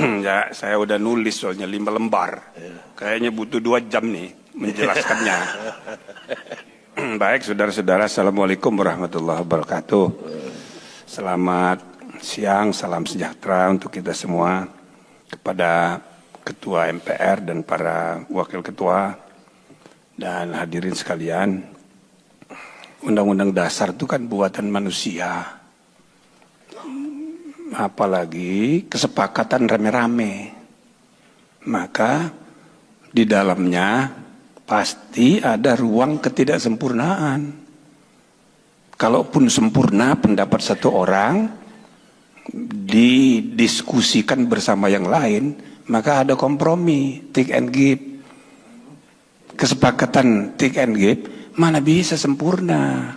Ya, saya udah nulis soalnya 5 lembar. Kayaknya butuh 2 jam nih menjelaskannya. Baik, saudara-saudara, Assalamualaikum warahmatullahi wabarakatuh. Selamat siang, salam sejahtera untuk kita semua. Kepada Ketua MPR dan para Wakil Ketua dan hadirin sekalian. Undang-undang dasar itu kan buatan manusia. Apalagi kesepakatan rame-rame. Maka di dalamnya pasti ada ruang ketidaksempurnaan. Kalaupun sempurna pendapat satu orang didiskusikan bersama yang lain, maka ada kompromi, take and give. Kesepakatan take and give mana bisa sempurna.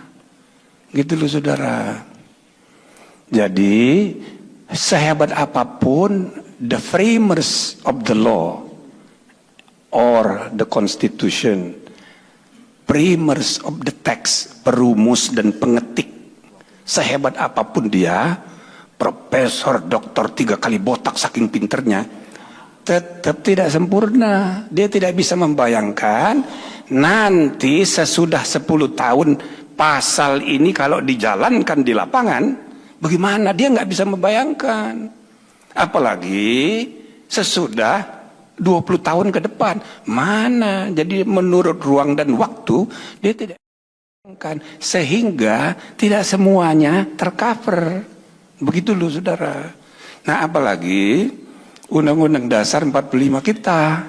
Gitu loh saudara. Jadi sehebat apapun the framers of the law or the constitution, framers of the text, perumus dan pengetik, sehebat apapun dia, profesor, doktor 3 kali botak saking pinternya, tetap tidak sempurna. Dia tidak bisa membayangkan nanti sesudah 10 tahun pasal ini kalau dijalankan di lapangan, bagaimana. Dia nggak bisa membayangkan. Apalagi sesudah 20 tahun ke depan. Mana? Jadi menurut ruang dan waktu, dia tidak membayangkan. Sehingga tidak semuanya tercover. Begitu loh saudara. Nah apalagi Undang-Undang Dasar 45 kita.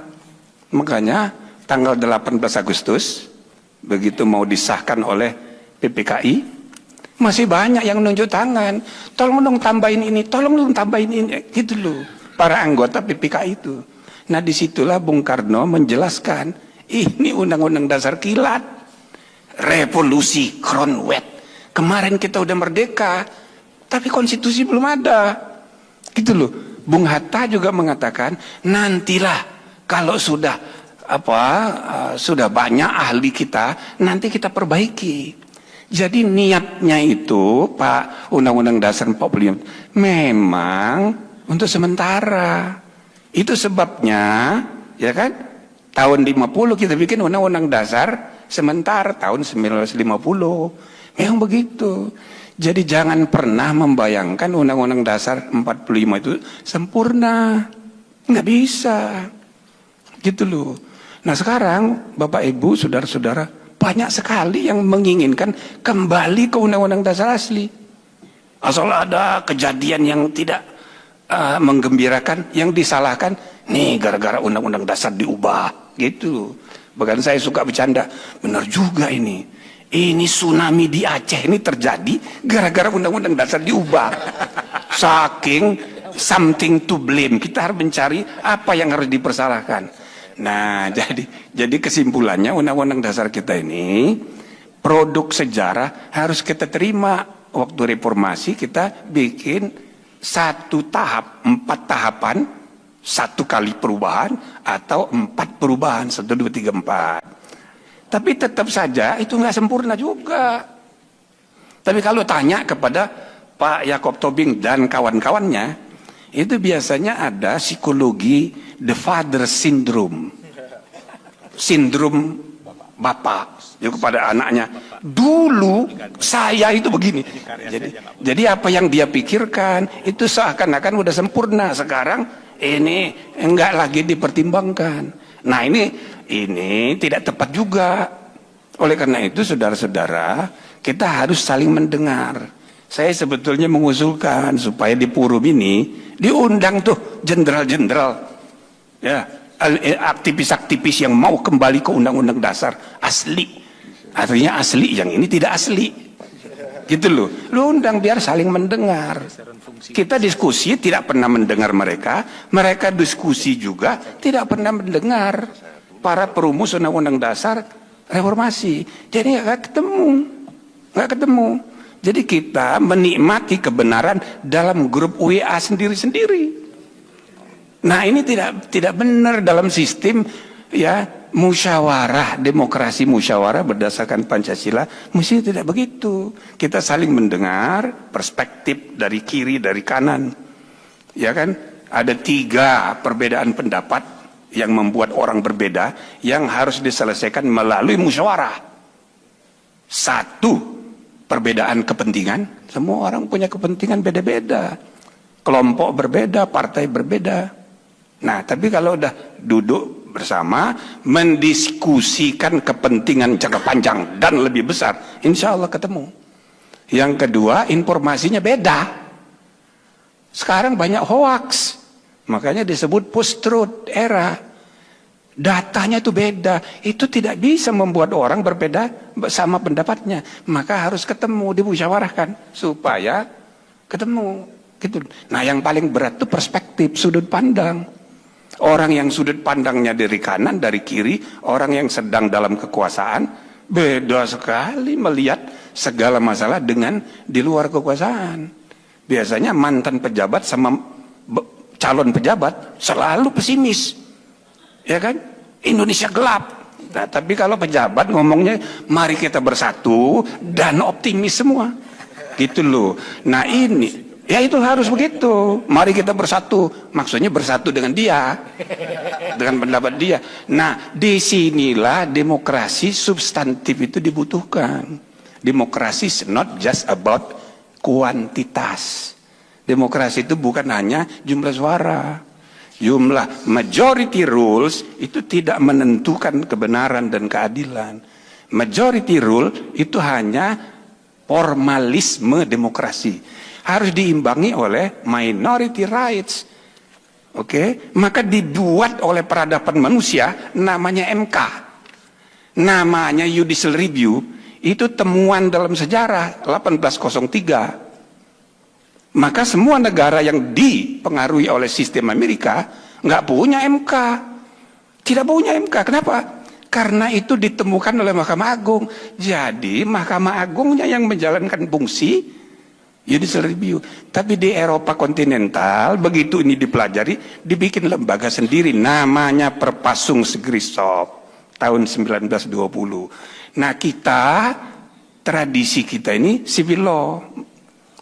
Makanya tanggal 18 Agustus, begitu mau disahkan oleh PPKI, masih banyak yang nunjuk tangan. Tolong dong tambahin ini, tolong dong tambahin ini. Gitu loh, para anggota PPKI itu. Nah disitulah Bung Karno menjelaskan, ini Undang-Undang Dasar kilat. Revolusi Kronwet. Kemarin kita udah merdeka, tapi konstitusi belum ada. Gitu loh. Bung Hatta juga mengatakan, nantilah kalau sudah sudah banyak ahli kita, nanti kita perbaiki. Jadi niatnya itu Pak Undang-Undang Dasar 45 memang untuk sementara. Itu sebabnya ya kan tahun 50 kita bikin Undang-Undang Dasar sementara tahun 1950. Memang begitu. Jadi jangan pernah membayangkan Undang-Undang Dasar 45 itu sempurna. Nggak bisa. Gitu loh. Nah sekarang Bapak Ibu, saudara-saudara, banyak sekali yang menginginkan kembali ke Undang-Undang Dasar asli. Asal ada kejadian yang tidak menggembirakan, yang disalahkan, nih gara-gara Undang-Undang Dasar diubah. Gitu. Bahkan saya suka bercanda, benar juga ini. Ini tsunami di Aceh ini terjadi gara-gara Undang-Undang Dasar diubah. Saking something to blame. Kita harus mencari apa yang harus dipersalahkan. Nah, jadi kesimpulannya Undang-Undang Dasar kita ini produk sejarah harus kita terima. Waktu reformasi kita bikin 1 tahap, 4 tahapan, 1 kali perubahan atau 4 perubahan, 1, 2, 3, 4. Tapi tetap saja itu nggak sempurna juga. Tapi kalau tanya kepada Pak Yakob Tobing dan kawan-kawannya, itu biasanya ada psikologi the father syndrome. Sindrom bapak ya, kepada anaknya. Dulu saya itu begini. Jadi apa yang dia pikirkan itu seakan-akan udah sempurna. Sekarang ini enggak lagi dipertimbangkan. Nah ini tidak tepat juga. Oleh karena itu saudara-saudara, kita harus saling mendengar. Saya sebetulnya mengusulkan supaya di forum ini diundang tuh jenderal-jenderal, ya, aktivis-aktivis yang mau kembali ke Undang-Undang Dasar asli. Artinya asli, yang ini tidak asli. Gitu loh. Lu undang biar saling mendengar. Kita diskusi tidak pernah mendengar mereka, mereka diskusi juga tidak pernah mendengar para perumus Undang-Undang Dasar reformasi. Jadi nggak ketemu. Jadi kita menikmati kebenaran dalam grup WA sendiri-sendiri. Nah ini tidak benar dalam sistem ya musyawarah, demokrasi musyawarah berdasarkan Pancasila, mesti tidak begitu. Kita saling mendengar perspektif dari kiri, dari kanan. Ya kan? Ada 3 perbedaan pendapat yang membuat orang berbeda yang harus diselesaikan melalui musyawarah. 1, perbedaan kepentingan. Semua orang punya kepentingan beda-beda. Kelompok berbeda, partai berbeda. Nah, tapi kalau udah duduk bersama mendiskusikan kepentingan jangka panjang dan lebih besar, insya Allah ketemu. Yang kedua, informasinya beda. Sekarang banyak hoax, makanya disebut post-truth era. Datanya itu beda, itu tidak bisa membuat orang berbeda sama pendapatnya. Maka harus ketemu, dimusyawarahkan supaya ketemu. Gitu. Nah, yang paling berat itu perspektif, sudut pandang. Orang yang sudut pandangnya dari kanan, dari kiri, orang yang sedang dalam kekuasaan, beda sekali melihat segala masalah dengan di luar kekuasaan. Biasanya mantan pejabat sama calon pejabat selalu pesimis. Ya kan? Indonesia gelap. Nah, tapi kalau pejabat ngomongnya, mari kita bersatu dan optimis semua. Gitu loh. Nah ini, ya itu harus begitu. Mari kita bersatu. Maksudnya bersatu dengan dia, dengan pendapat dia. Nah, disinilah demokrasi substantif itu dibutuhkan. Demokrasi is not just about kuantitas. Demokrasi itu bukan hanya jumlah suara. Jumlah majority rules itu tidak menentukan kebenaran dan keadilan. Majority rule itu hanya formalisme demokrasi. Harus diimbangi oleh minority rights. Oke, maka dibuat oleh peradaban manusia namanya MK. Namanya judicial review, itu temuan dalam sejarah 1803. Maka semua negara yang dipengaruhi oleh sistem Amerika nggak punya MK. Tidak punya MK. Kenapa? Karena itu ditemukan oleh Mahkamah Agung. Jadi Mahkamah Agungnya yang menjalankan fungsi judicial review. Tapi di Eropa kontinental, begitu ini dipelajari, dibikin lembaga sendiri, namanya Perpasung Segrisov tahun 1920. Nah, tradisi kita ini civil law,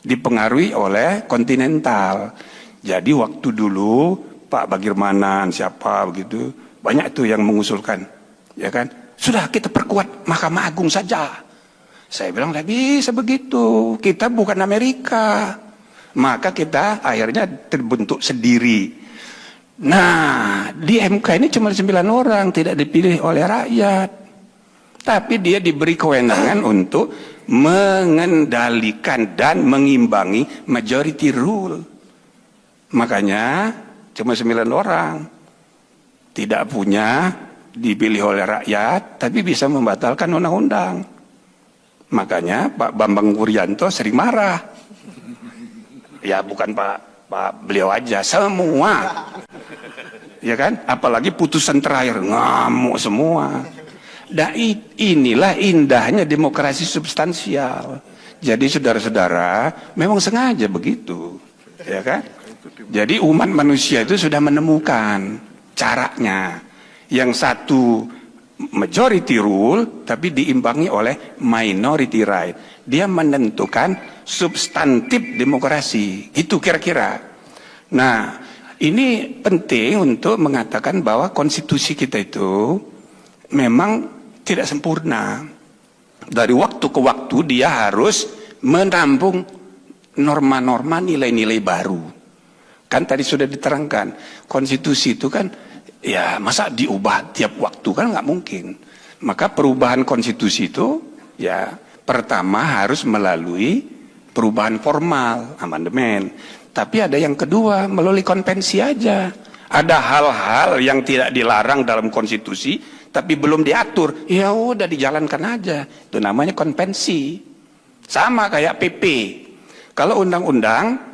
dipengaruhi oleh kontinental. Jadi waktu dulu Pak Bagirmanan siapa begitu, banyak tuh yang mengusulkan, ya kan? Sudah kita perkuat Mahkamah Agung saja. Saya bilang tidak bisa begitu, kita bukan Amerika. Maka kita akhirnya terbentuk sendiri. Nah, di MK ini cuma 9 orang, tidak dipilih oleh rakyat. Tapi dia diberi kewenangan untuk mengendalikan dan mengimbangi majority rule. Makanya cuma 9 orang. Tidak punya dipilih oleh rakyat, tapi bisa membatalkan undang-undang. Makanya Pak Bambang Wuryanto sering marah. Ya bukan Pak beliau aja, semua. Ya kan? Apalagi putusan terakhir ngamuk semua. Dan inilah indahnya demokrasi substansial. Jadi saudara-saudara, memang sengaja begitu, ya kan? Jadi umat manusia itu sudah menemukan caranya. Yang satu majority rule, tapi diimbangi oleh minority right. Dia menentukan substantif demokrasi. Itu kira-kira. Nah, ini penting untuk mengatakan bahwa konstitusi kita itu memang tidak sempurna. Dari waktu ke waktu dia harus menampung norma-norma, nilai-nilai baru. Kan tadi sudah diterangkan, konstitusi itu kan ya masa diubah tiap waktu, kan nggak mungkin. Maka perubahan konstitusi itu ya pertama harus melalui perubahan formal, amandemen. Tapi ada yang kedua, melalui konvensi aja. Ada hal-hal yang tidak dilarang dalam konstitusi, tapi belum diatur, ya udah dijalankan aja. Itu namanya konvensi. Sama kayak PP. Kalau undang-undang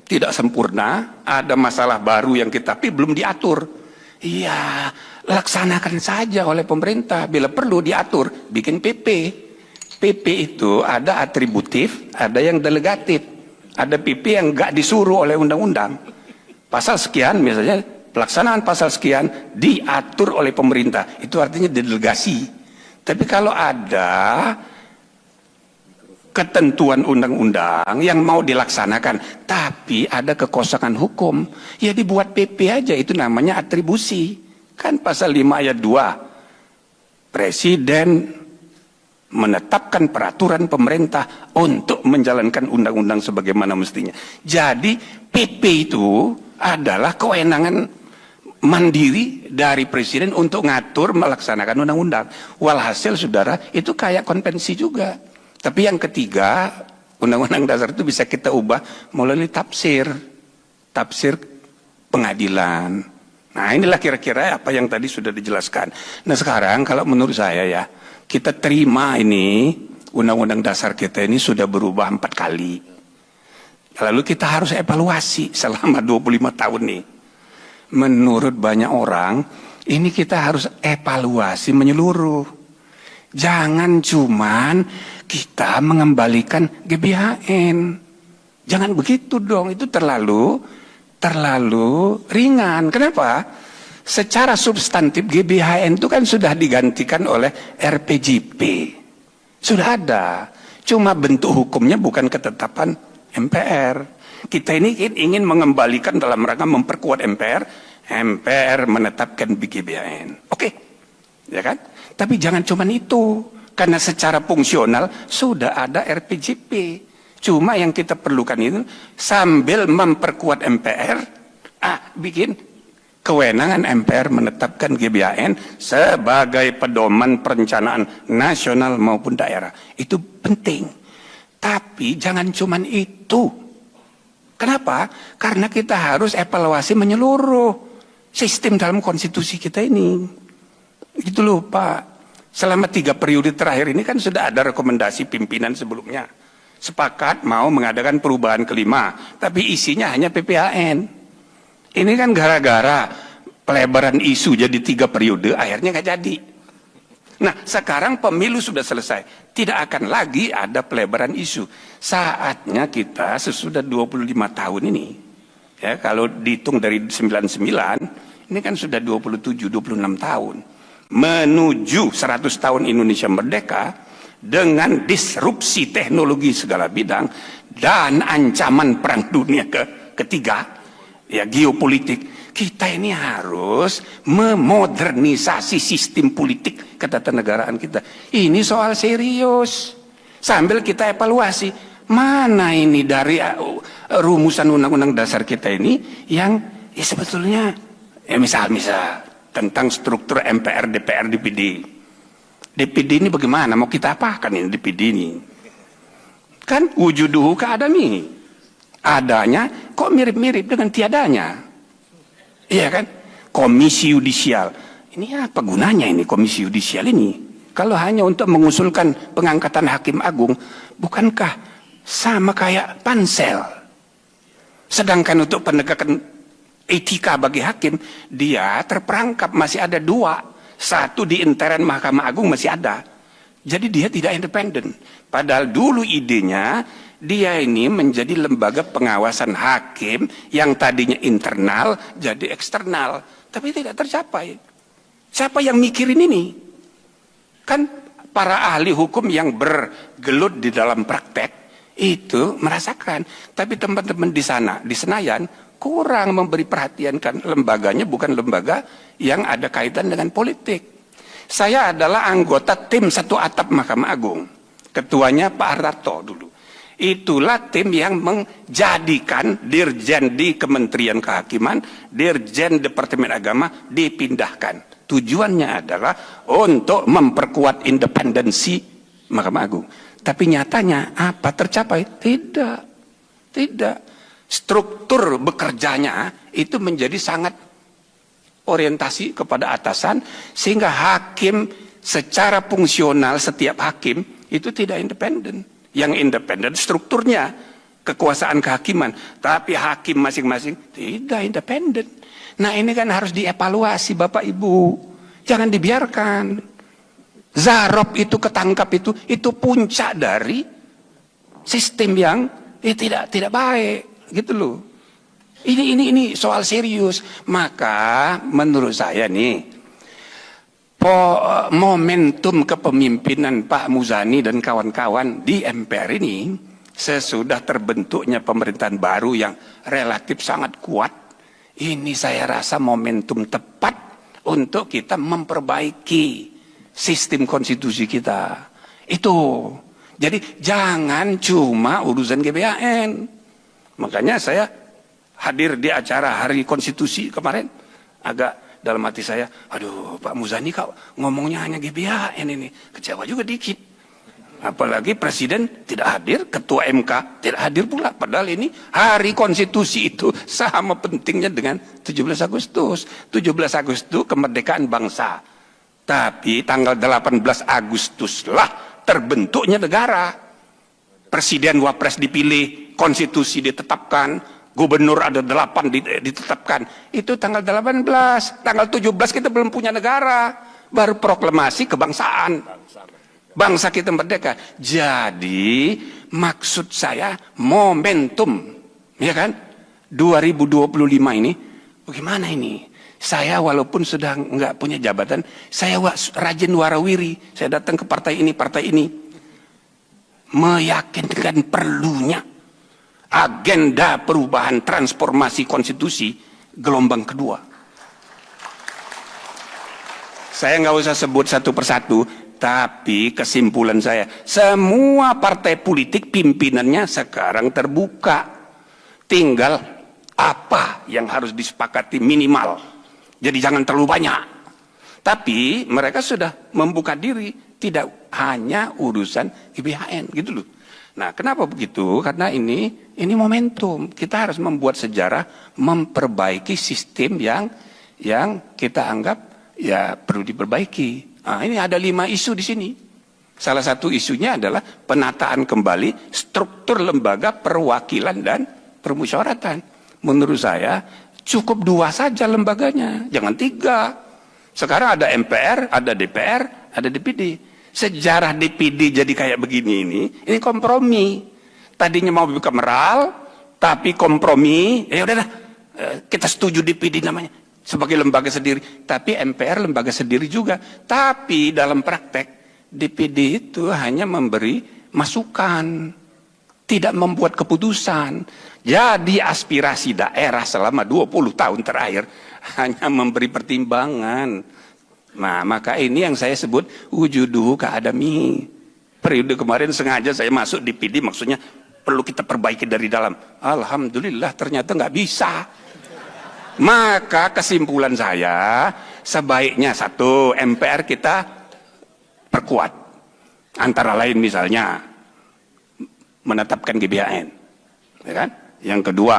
tidak sempurna, ada masalah baru yang kita tapi belum diatur. Iya, laksanakan saja oleh pemerintah. Bila perlu diatur, bikin PP. PP itu ada atributif, ada yang delegatif. Ada PP yang nggak disuruh oleh undang-undang. Pasal sekian misalnya pelaksanaan pasal sekian diatur oleh pemerintah. Itu artinya delegasi. Tapi kalau ada ketentuan undang-undang yang mau dilaksanakan, tapi ada kekosongan hukum, ya dibuat PP aja, itu namanya atribusi. Kan pasal 5 ayat 2, Presiden menetapkan peraturan pemerintah untuk menjalankan undang-undang sebagaimana mestinya. Jadi PP itu adalah kewenangan mandiri dari Presiden untuk ngatur melaksanakan undang-undang. Walhasil saudara, itu kayak konvensi juga. Tapi yang ketiga, Undang-Undang Dasar itu bisa kita ubah melalui tafsir pengadilan. Nah inilah kira-kira apa yang tadi sudah dijelaskan. Nah sekarang kalau menurut saya ya, kita terima ini Undang-Undang Dasar kita ini sudah berubah 4 kali. Lalu kita harus evaluasi selama 25 tahun nih. Menurut banyak orang, ini kita harus evaluasi menyeluruh. Jangan cuman kita mengembalikan GBHN. Jangan begitu dong, itu terlalu ringan. Kenapa? Secara substantif GBHN itu kan sudah digantikan oleh RPJP. Sudah ada. Cuma bentuk hukumnya bukan ketetapan MPR. Kita ini ingin mengembalikan dalam rangka memperkuat MPR. MPR menetapkan GBHN. Oke. Ya kan? Tapi jangan cuma itu. Karena secara fungsional sudah ada RPJP. Cuma yang kita perlukan itu sambil memperkuat MPR, bikin kewenangan MPR menetapkan GBHN sebagai pedoman perencanaan nasional maupun daerah. Itu penting. Tapi jangan cuma itu. Kenapa? Karena kita harus evaluasi menyeluruh sistem dalam konstitusi kita ini. Gitu loh Pak. Selama 3 periode terakhir ini kan sudah ada rekomendasi pimpinan sebelumnya. Sepakat mau mengadakan perubahan kelima. Tapi isinya hanya PPHN. Ini kan gara-gara pelebaran isu jadi 3 periode, akhirnya nggak jadi. Nah sekarang pemilu sudah selesai. Tidak akan lagi ada pelebaran isu. Saatnya kita sesudah 25 tahun ini. Ya, kalau dihitung dari 99, ini kan sudah 27-26 tahun. Menuju 100 tahun Indonesia merdeka dengan disrupsi teknologi segala bidang dan ancaman perang dunia ketiga, ya geopolitik, kita ini harus memodernisasi sistem politik ketatanegaraan kita. Ini soal serius. Sambil kita evaluasi, mana ini dari rumusan Undang-Undang Dasar kita ini yang ya sebetulnya ya misal tentang struktur MPR, DPR, DPD. DPD ini bagaimana? Mau kita apakan ini DPD ini? Kan wujuduhu keadami. Adanya kok mirip-mirip dengan tiadanya. Iya kan? Komisi yudisial. Ini apa gunanya ini komisi yudisial ini? Kalau hanya untuk mengusulkan pengangkatan hakim agung, bukankah sama kayak pansel? Sedangkan untuk penegakan etika bagi hakim, dia terperangkap, masih ada 2. Satu di intern Mahkamah Agung masih ada. Jadi dia tidak independen. Padahal dulu idenya, dia ini menjadi lembaga pengawasan hakim yang tadinya internal jadi eksternal. Tapi tidak tercapai. Siapa yang mikirin ini? Kan para ahli hukum yang bergelut di dalam praktek itu merasakan. Tapi teman-teman di sana, di Senayan, kurang memberi perhatian, kan lembaganya bukan lembaga yang ada kaitan dengan politik. Saya adalah anggota tim satu atap Mahkamah Agung. Ketuanya Pak Hartarto dulu. Itulah tim yang menjadikan dirjen di Kementerian Kehakiman, dirjen Departemen Agama dipindahkan. Tujuannya adalah untuk memperkuat independensi Mahkamah Agung. Tapi nyatanya apa tercapai? Tidak. Tidak. Struktur bekerjanya itu menjadi sangat orientasi kepada atasan, sehingga hakim secara fungsional, setiap hakim itu tidak independen. Yang independen strukturnya, kekuasaan kehakiman, tapi hakim masing-masing tidak independen. Nah ini kan harus dievaluasi Bapak Ibu, jangan dibiarkan. Zarop itu ketangkap itu puncak dari sistem yang tidak baik. Gitu loh. Ini soal serius. Maka menurut saya nih, momentum kepemimpinan Pak Muzani dan kawan-kawan di MPR ini, sesudah terbentuknya pemerintahan baru yang relatif sangat kuat, ini saya rasa momentum tepat untuk kita memperbaiki sistem konstitusi kita. Itu. Jadi jangan cuma urusan GBHN. Makanya saya hadir di acara Hari Konstitusi kemarin, agak dalam hati saya, aduh Pak Muzani kok ngomongnya hanya GBHN ini. Kecewa juga dikit. Apalagi Presiden tidak hadir, Ketua MK tidak hadir pula. Padahal ini Hari Konstitusi itu sama pentingnya dengan 17 Agustus. 17 Agustus kemerdekaan bangsa. Tapi tanggal 18 Agustus lah terbentuknya negara. Presiden Wapres dipilih, konstitusi ditetapkan, gubernur ada 8 ditetapkan. Itu tanggal 18, tanggal 17 kita belum punya negara. Baru proklamasi kebangsaan. Bangsa kita merdeka. Jadi maksud saya momentum, ya kan? 2025 ini, bagaimana ini? Saya walaupun sudah nggak punya jabatan, saya rajin warawiri. Saya datang ke partai ini, meyakinkan perlunya agenda perubahan transformasi konstitusi gelombang kedua. Saya nggak usah sebut satu persatu, tapi kesimpulan saya, semua partai politik pimpinannya sekarang terbuka. Tinggal apa yang harus disepakati minimal. Jadi jangan terlalu banyak. Tapi mereka sudah membuka diri, tidak hanya urusan GBHN gitu loh. Nah, kenapa begitu? Karena ini momentum. Kita harus membuat sejarah, memperbaiki sistem yang kita anggap ya perlu diperbaiki. Nah, ini ada 5 isu di sini. Salah satu isunya adalah penataan kembali struktur lembaga perwakilan dan permusyawaratan. Menurut saya cukup 2 saja lembaganya, jangan 3. Sekarang ada MPR, ada DPR, ada DPD. Sejarah DPD jadi kayak begini ini kompromi. Tadinya mau bicameral, tapi kompromi. Ya udahlah, kita setuju DPD namanya sebagai lembaga sendiri, tapi MPR lembaga sendiri juga. Tapi dalam praktek DPD itu hanya memberi masukan, tidak membuat keputusan. Jadi aspirasi daerah selama 20 tahun terakhir hanya memberi pertimbangan. Nah, maka ini yang saya sebut wujuduhu keadami. Periode kemarin sengaja saya masuk DPD, maksudnya perlu kita perbaiki dari dalam. Alhamdulillah ternyata nggak bisa. Maka kesimpulan saya, sebaiknya satu, MPR kita perkuat. Antara lain misalnya menetapkan GBHN, ya kan? Yang kedua,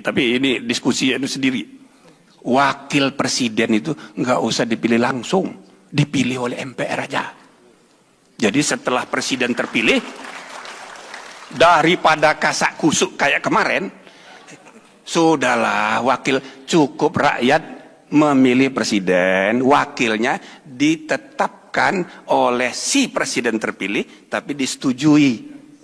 tapi ini diskusi itu sendiri. Wakil presiden itu nggak usah dipilih langsung, dipilih oleh MPR aja. Jadi setelah presiden terpilih, daripada kasak kusuk kayak kemarin, sudahlah cukup rakyat memilih presiden, wakilnya ditetapkan oleh si presiden terpilih, tapi disetujui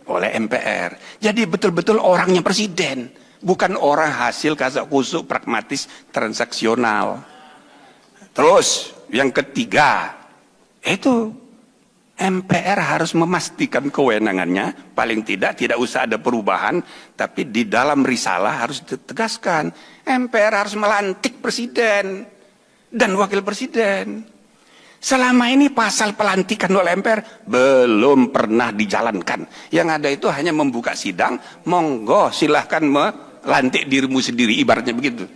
oleh MPR. Jadi betul-betul orangnya presiden, bukan orang hasil kasak kusuk pragmatis transaksional. Terus yang ketiga, itu MPR harus memastikan kewenangannya, paling tidak usah ada perubahan, tapi di dalam risalah harus ditegaskan, MPR harus melantik presiden dan wakil presiden. Selama ini pasal pelantikan oleh MPR belum pernah dijalankan. Yang ada itu hanya membuka sidang, monggo silahkan melantik dirimu sendiri, ibaratnya begitu.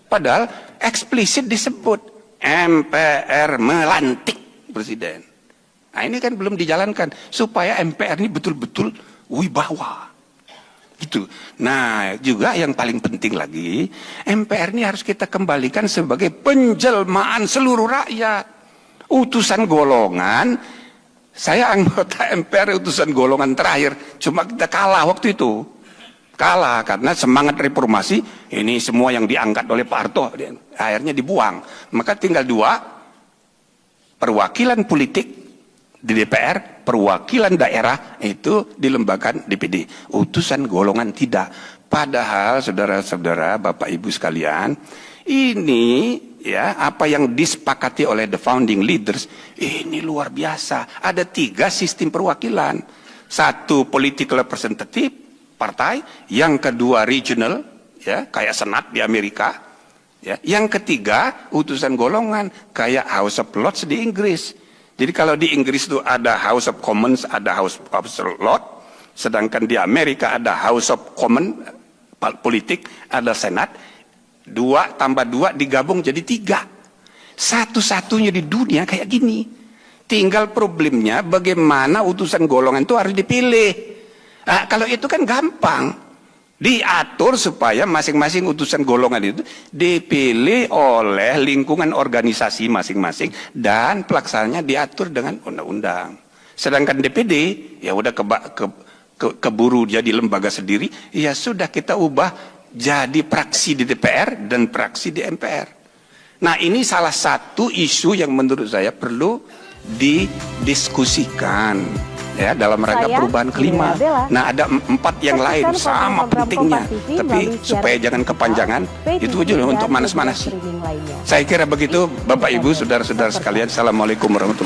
Padahal eksplisit disebut MPR melantik presiden. Nah, ini kan belum dijalankan supaya MPR ini betul-betul wibawa. Gitu. Nah, juga yang paling penting lagi, MPR ini harus kita kembalikan sebagai penjelmaan seluruh rakyat. Utusan golongan, saya anggota MPR utusan golongan terakhir, cuma kita kalah waktu itu. Kalah karena semangat reformasi, ini semua yang diangkat oleh Pak Harto, akhirnya dibuang. Maka tinggal 2, perwakilan politik di DPR, perwakilan daerah itu di lembaga DPD. Utusan golongan tidak. Padahal saudara-saudara, Bapak Ibu sekalian, ini ya apa yang disepakati oleh the founding leaders ini luar biasa. Ada 3 sistem perwakilan. 1 political representative partai, yang kedua regional, ya kayak senat di Amerika, ya. Yang ketiga utusan golongan kayak House of Lords di Inggris. Jadi kalau di Inggris itu ada House of Commons, ada House of Lords, sedangkan di Amerika ada House of Commons politik, ada Senat. 2 tambah 2 digabung jadi 3. Satu-satunya di dunia kayak gini. Tinggal problemnya bagaimana utusan golongan itu harus dipilih. Nah, kalau itu kan gampang. Diatur supaya masing-masing utusan golongan itu dipilih oleh lingkungan organisasi masing-masing dan pelaksananya diatur dengan undang-undang. Sedangkan DPD ya udah keburu jadi lembaga sendiri, ya sudah kita ubah jadi praksi di DPR dan praksi di MPR. Nah, ini salah satu isu yang menurut saya perlu didiskusikan ya dalam rangka perubahan kelima. Nah, ada 4 yang lain sama pentingnya, tapi supaya jangan kepanjangan itu aja untuk manas-manas. Saya kira begitu, Bapak Ibu, saudara-saudara sekalian. Assalamualaikum warahmatullahi wabarakatuh.